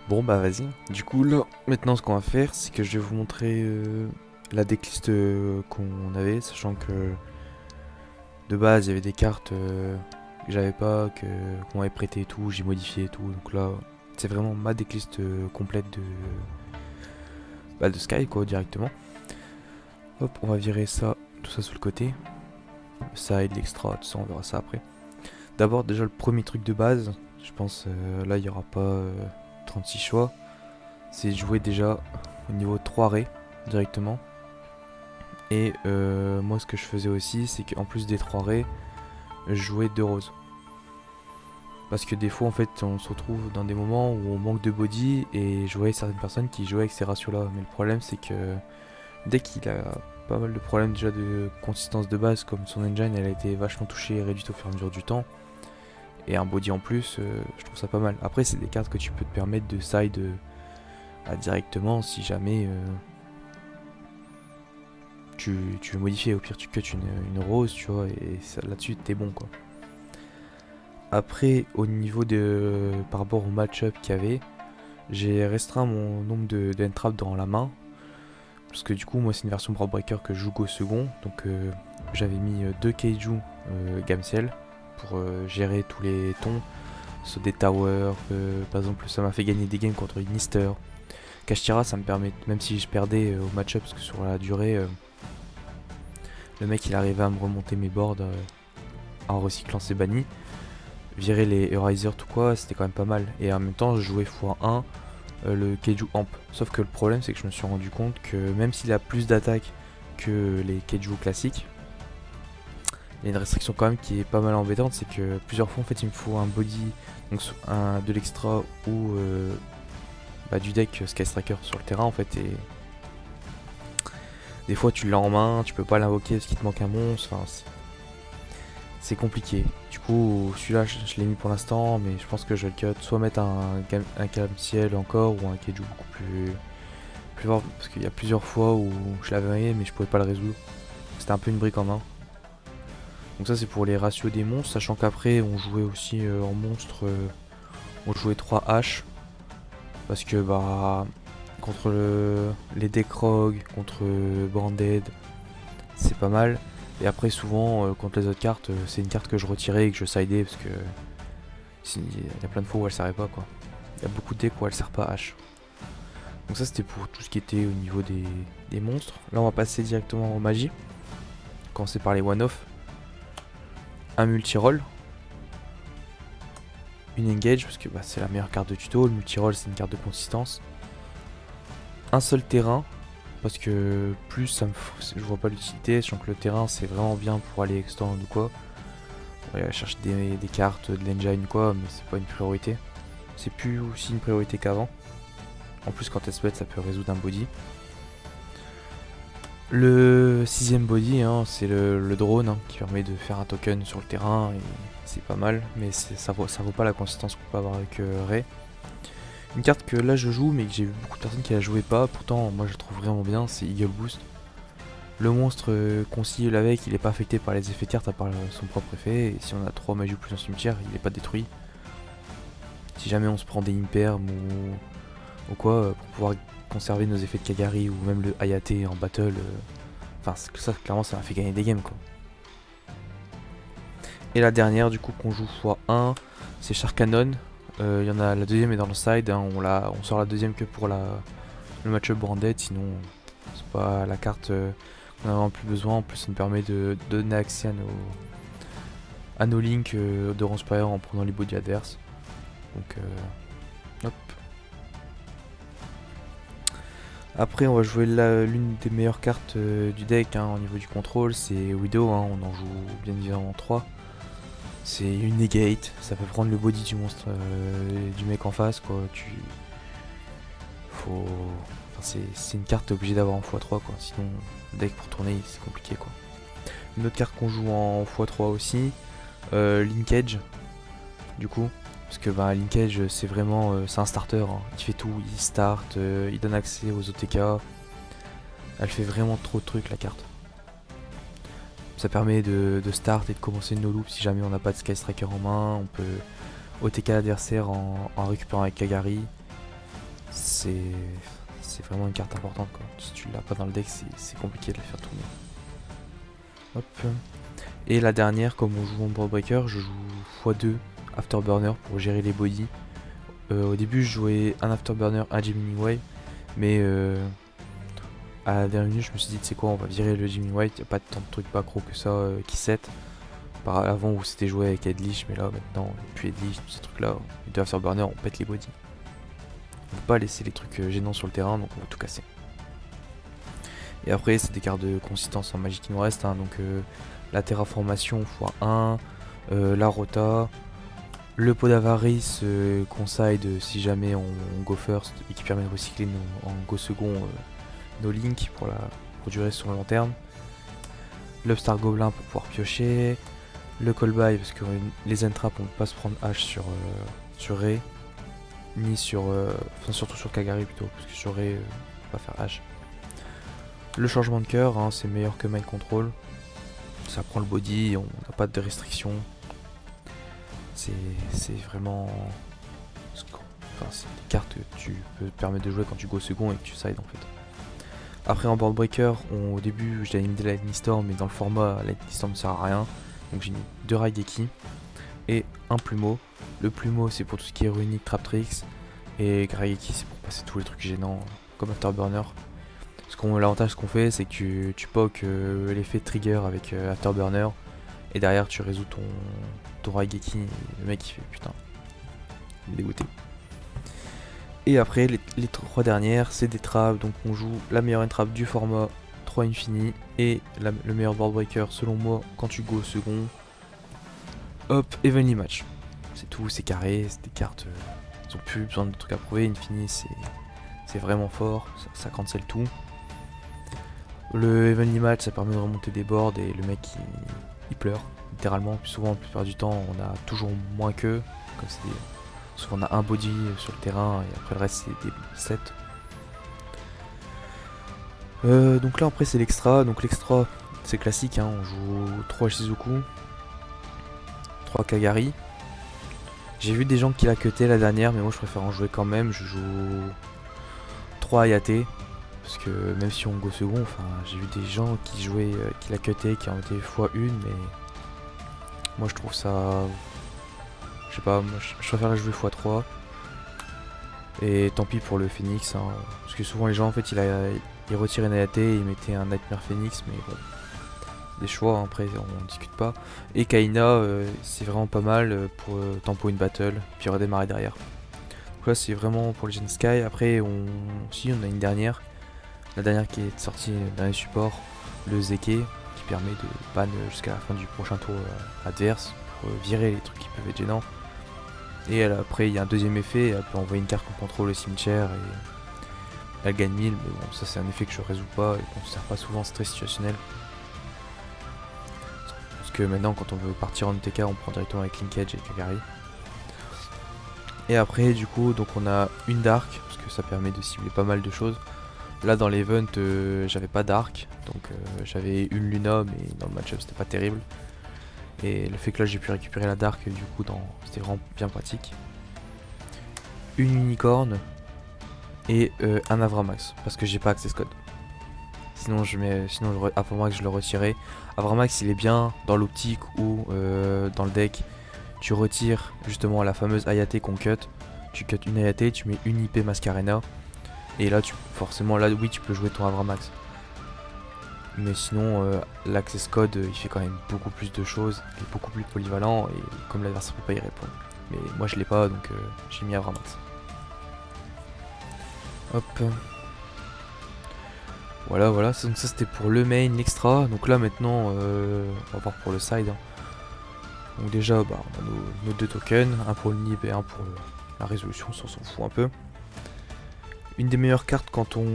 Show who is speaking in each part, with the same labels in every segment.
Speaker 1: Bon bah vas-y. Du coup là, maintenant ce qu'on va faire, c'est que je vais vous montrer la decklist qu'on avait, sachant que de base il y avait des cartes que j'avais pas, qu'on m'avait prêté et tout, j'ai modifié et tout. Donc là, c'est vraiment ma decklist complète de Sky quoi directement. Hop, on va virer ça, tout ça sur le côté. Ça et de l'extra, tout ça on verra ça après. D'abord déjà le premier truc de base, je pense là il y aura pas 36 choix. C'est jouer déjà au niveau 3 raies directement. Et moi ce que je faisais aussi c'est qu'en plus des 3 raies, je jouais 2 roses. Parce que des fois en fait on se retrouve dans des moments où on manque de body et je voyais certaines personnes qui jouaient avec ces ratios là. Mais le problème c'est que dès qu'il a pas mal de problèmes déjà de consistance de base, comme son engine elle a été vachement touchée et réduite au fur et à mesure du temps, et un body en plus, je trouve ça pas mal. Après c'est des cartes que tu peux te permettre de side directement si jamais tu veux modifier. Au pire tu cut une rose, tu vois, et là-dessus t'es bon quoi. Après au niveau de par rapport au match-up qu'il y avait, j'ai restreint mon nombre de end-trap dans la main. Parce que du coup moi c'est une version Breaker que je joue qu'au second. Donc j'avais mis 2 Kaiju Gamciel pour gérer tous les tons. Sur des towers, par exemple ça m'a fait gagner des games contre Nister. Kashtira ça me permet, même si je perdais au match-up, parce que sur la durée le mec il arrivait à me remonter mes boards en recyclant ses bannis. Virer les Eraser tout quoi, c'était quand même pas mal. Et en même temps je jouais x1 le Keiju Amp. Sauf que le problème c'est que je me suis rendu compte que même s'il a plus d'attaque que les Keiju classiques, il y a une restriction quand même qui est pas mal embêtante, c'est que plusieurs fois en fait il me faut un body, donc de l'extra ou du deck Sky Striker sur le terrain en fait, et des fois tu l'as en main, tu peux pas l'invoquer parce qu'il te manque un monstre, enfin c'est compliqué. Du coup celui-là je l'ai mis pour l'instant, mais je pense que je vais le cut, soit mettre un Ciel encore ou un Keiju beaucoup plus fort, parce qu'il y a plusieurs fois où je l'avais mais je pouvais pas le résoudre. C'était un peu une brique en main. Donc ça c'est pour les ratios des monstres, sachant qu'après on jouait aussi en monstre, on jouait 3 H, parce que contre les Decrog, contre Branded, c'est pas mal. Et après souvent contre les autres cartes, c'est une carte que je retirais et que je sidais, parce que il y a plein de fois où elle servait pas quoi. Il y a beaucoup de decks où elle sert pas H. Donc ça c'était pour tout ce qui était au niveau des monstres. Là on va passer directement aux magies. Commencer par les one-off. Un multi-roll. Une engage parce que c'est la meilleure carte de tuto. Le multi-roll c'est une carte de consistance. Un seul terrain. Parce que plus ça me je vois pas l'utilité. Sachant que le terrain c'est vraiment bien pour aller extend ou quoi. On va aller chercher des cartes, de l'engine quoi, mais c'est pas une priorité. C'est plus aussi une priorité qu'avant. En plus quand elle se pète ça peut résoudre un body. Le sixième body, c'est le drone qui permet de faire un token sur le terrain, et c'est pas mal, mais ça vaut pas la consistance qu'on peut avoir avec Ray. Une carte que là je joue mais que j'ai vu beaucoup de personnes qui la jouaient pas, pourtant moi je la trouve vraiment bien, c'est Eagle Boost. Le monstre qu'on cible avec, il est pas affecté par les effets de carte à part son propre effet, et si on a 3 magies ou plus en cimetière, il est pas détruit. Si jamais on se prend des imperm ou quoi, pour pouvoir conserver nos effets de Kagari ou même le Hayate en battle, enfin ça clairement ça m'a fait gagner des games quoi. Et la dernière du coup qu'on joue x1, c'est Sharkanon. Il y en a, la deuxième est dans le side, on sort la deuxième que pour le match-up branded, sinon c'est pas la carte qu'on a vraiment plus besoin. En plus ça nous permet de donner accès à nos links de Ranspire en prenant les bodies adverses. Donc hop. Après on va jouer l'une des meilleures cartes du deck au niveau du contrôle, c'est Widow, on en joue bien évidemment 3. C'est une negate, ça peut prendre le body du monstre du mec en face quoi. C'est une carte obligée d'avoir en x3 quoi, sinon le deck pour tourner c'est compliqué quoi. Une autre carte qu'on joue en x3 aussi, Linkage du coup. Parce que Linkage c'est vraiment c'est un starter, il fait tout, il start, il donne accès aux OTK. Elle fait vraiment trop de trucs la carte. Ça permet de start et de commencer nos loops si jamais on n'a pas de Sky Striker en main. On peut OTK l'adversaire en récupérant avec Kagari. c'est vraiment une carte importante quoi. Si tu l'as pas dans le deck, c'est compliqué de la faire tourner. Hop. Et la dernière, comme on joue en board breaker, je joue x2 Afterburner pour gérer les bodies. Au début, je jouais un Afterburner, un Gemini Wave, mais à la dernière minute, je me suis dit, tu sais quoi, on va virer le Gemini Wave, y a pas tant de trucs macro que ça qui set. Par avant où c'était joué avec Edlich, mais là maintenant, il n'y a plus Edlich, tous ces trucs-là, les deux Afterburner, on pète les bodies. On peut pas laisser les trucs gênants sur le terrain, donc on va tout casser. Et après, c'est des cartes de consistance en Magic qui nous restent, hein, donc la terraformation x1, la rota, le pot d'avarice qu'on side si jamais on go first et qui permet de recycler en go second nos links pour durer sur le long terme, l'Upstart Gobelin pour pouvoir piocher, le call by parce que les entraps on peut pas se prendre H sur Ray, ni sur. Enfin surtout sur Kagari plutôt, parce que sur Ray on va faire H. Le changement de cœur, hein, c'est meilleur que Mind Control. Ça prend le body, on n'a pas de restrictions. C'est vraiment. Enfin, c'est des cartes que tu peux te permettre de jouer quand tu go second et que tu side en fait. Après en board breaker, au début j'avais mis des Lightning Storm, mais dans le format Lightning Storm sert à rien. Donc j'ai mis 2 Raigeki et un Plumeau. Le Plumeau c'est pour tout ce qui est runique, trap tricks. Et Raigeki c'est pour passer tous les trucs gênants comme Afterburner. L'avantage qu'on fait c'est que tu poke l'effet trigger avec Afterburner. Et derrière tu résous ton Raigeki et le mec il fait putain. Il est dégoûté. Et après les 3 dernières c'est des traps, donc on joue la meilleure entrap du format 3 infini et le meilleur board breaker selon moi quand tu go second. Hop, Evenly Match. C'est tout, c'est carré, c'est des cartes, ils ont plus besoin de trucs à prouver, infini c'est vraiment fort, ça cancel tout. Le Evenly Match ça permet de remonter des boards et le mec il pleure littéralement, puis souvent la plupart du temps on a toujours moins qu'eux, comme c'est des... Souvent on a un body sur le terrain et après le reste c'est des sets. Donc là après c'est l'extra, donc l'extra c'est classique, hein, on joue 3 Shizuku, 3 Kagari. J'ai vu des gens qui la cuttaient la dernière, mais moi je préfère en jouer quand même, je joue 3 Ayate, parce que même si on go second, enfin j'ai vu des gens qui jouaient, qui la cuttaient, qui en étaient x1, mais moi je trouve ça... Je sais pas, moi je préfère la jouer x3. Et tant pis pour le Phoenix, hein, parce que souvent les gens en fait ils retiraient une Ayate et ils mettaient un Nightmare Phoenix, mais bon, des choix, hein, après on discute pas. Et Kaina c'est vraiment pas mal pour tempo une battle, puis redémarrer derrière. Donc là c'est vraiment pour les Gen Sky. Après on a une dernière, la dernière qui est sortie dans les supports, le Zeke, qui permet de ban jusqu'à la fin du prochain tour adverse, pour virer les trucs qui peuvent être gênants. Et après il y a un deuxième effet, elle peut envoyer une carte qu'on contrôle au cimetière et elle gagne 1000, mais bon ça c'est un effet que je résous pas et qu'on ne sert pas souvent, c'est très situationnel. Parce que maintenant quand on veut partir en UTK on prend directement avec Linkage et Kagari. Et après du coup donc on a une Dark, parce que ça permet de cibler pas mal de choses. Là dans l'event j'avais pas Dark, donc j'avais une Luna mais dans le match-up c'était pas terrible. Et le fait que là j'ai pu récupérer la Dark du coup c'était vraiment bien pratique. Une unicorne et un Avramax parce que j'ai pas access code. Sinon Avramax je le retirais. Avramax il est bien dans l'optique où dans le deck tu retires justement la fameuse Ayate qu'on cut. Tu cut une Ayate, tu mets une IP Mascarena. Et là forcément là oui tu peux jouer ton Avramax. Mais sinon l'access code il fait quand même beaucoup plus de choses, il est beaucoup plus polyvalent et comme l'adversaire peut pas y répondre. Mais moi je l'ai pas donc j'ai mis Avramax. Hop. Voilà, donc ça c'était pour le main, l'extra. Donc là maintenant on va voir pour le side. Hein. Donc déjà bah, on a nos 2 tokens, un pour le nib et un pour la résolution, ça on s'en fout un peu. Une des meilleures cartes quand on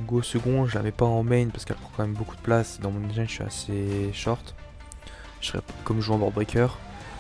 Speaker 1: go second, je la mets pas en main parce qu'elle prend quand même beaucoup de place. Dans mon engine je suis assez short. Je serais comme je joue en board breaker.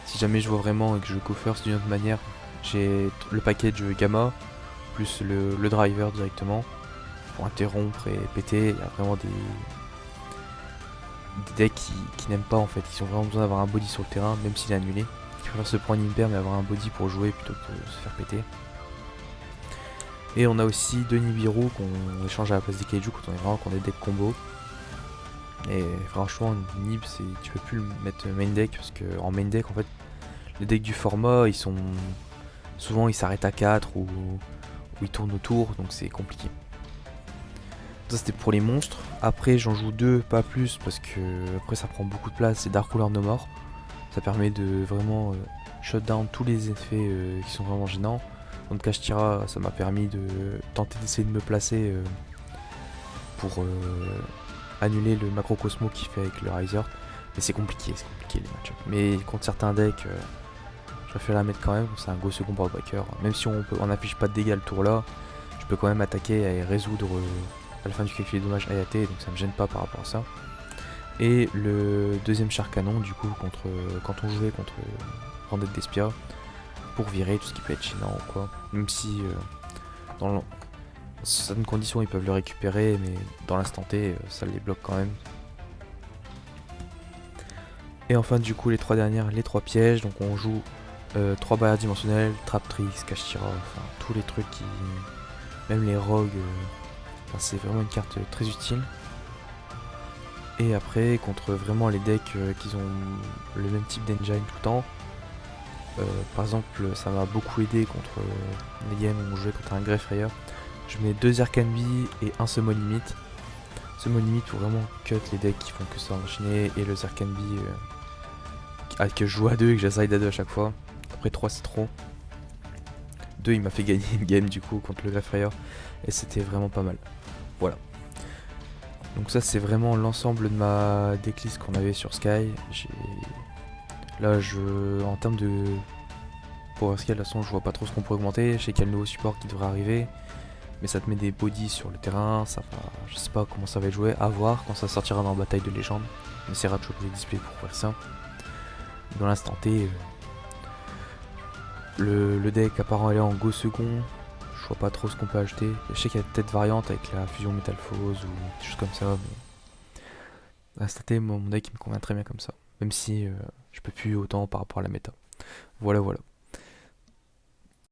Speaker 1: Si jamais je vois vraiment et que je go first d'une autre manière, j'ai le package gamma plus le driver directement pour interrompre et péter. Il y a vraiment des decks qui n'aiment pas en fait, qui ont vraiment besoin d'avoir un body sur le terrain même s'il est annulé. Qui préfèrent se prendre une impair mais avoir un body pour jouer plutôt que de se faire péter. Et on a aussi deux Nibiru qu'on échange à la place des Kaiju quand on est vraiment qu'on des decks combo. Et franchement, Nib, tu peux plus le mettre main deck parce que en main deck, en fait, les decks du format, ils sont souvent ils s'arrêtent à 4 ou ils tournent autour, donc c'est compliqué. Ça c'était pour les monstres. Après j'en joue deux, pas plus, parce que après ça prend beaucoup de place. C'est Dark Ruler No More. Ça permet de vraiment shut down tous les effets qui sont vraiment gênants. Donc Kashtira, ça m'a permis de tenter d'essayer de me placer pour annuler le Macrocosmo qu'il fait avec le Riser. Mais c'est compliqué les matchs. Mais contre certains decks, je préfère la mettre quand même. C'est un go second board breaker. Même si on n'affiche pas de dégâts le tour là, je peux quand même attaquer et résoudre à la fin du calcul des dommages AAT, donc ça me gêne pas par rapport à ça. Et le deuxième char canon, du coup, quand on jouait contre Vendetta d'Espia, pour virer tout ce qui peut être gênant ou quoi. Même si dans certaines conditions ils peuvent le récupérer, mais dans l'instant T, ça les bloque quand même. Et enfin, du coup, les trois dernières, les trois pièges. Donc on joue 3 barrières dimensionnelles, Trap Tricks, Kashtira, enfin tous les trucs qui. Même les rogues. Enfin, c'est vraiment une carte très utile. Et après, contre vraiment les decks qui ont le même type d'engine tout le temps. Par exemple, ça m'a beaucoup aidé contre les games où on jouait contre un Greyfrayer. Je mets 2 Arcane Bee et un Summon Limit. Summon Limit pour vraiment cut les decks qui font que ça enchaîner, et le Arcane Bee que je joue à 2 et que j'essaye à 2 à chaque fois. Après 3 c'est trop. 2 il m'a fait gagner une game du coup contre le Greyfrayer et c'était vraiment pas mal. Voilà. Donc ça c'est vraiment l'ensemble de ma decklist qu'on avait sur Sky. Là en termes de power scale, de toute façon je vois pas trop ce qu'on pourrait augmenter. Je sais qu'il y a le nouveau support qui devrait arriver. Mais ça te met des bodies sur le terrain, je sais pas comment ça va être joué, à voir quand ça sortira dans Bataille de Légende. On essaiera de choper des displays pour faire ça. Dans l'instant T, le deck apparemment est en go second, je vois pas trop ce qu'on peut acheter. Je sais qu'il y a peut-être variante avec la fusion Métalphose ou des choses comme ça, mais à l'instant T, mon deck il me convient très bien comme ça. Même si je peux plus autant par rapport à la méta. Voilà.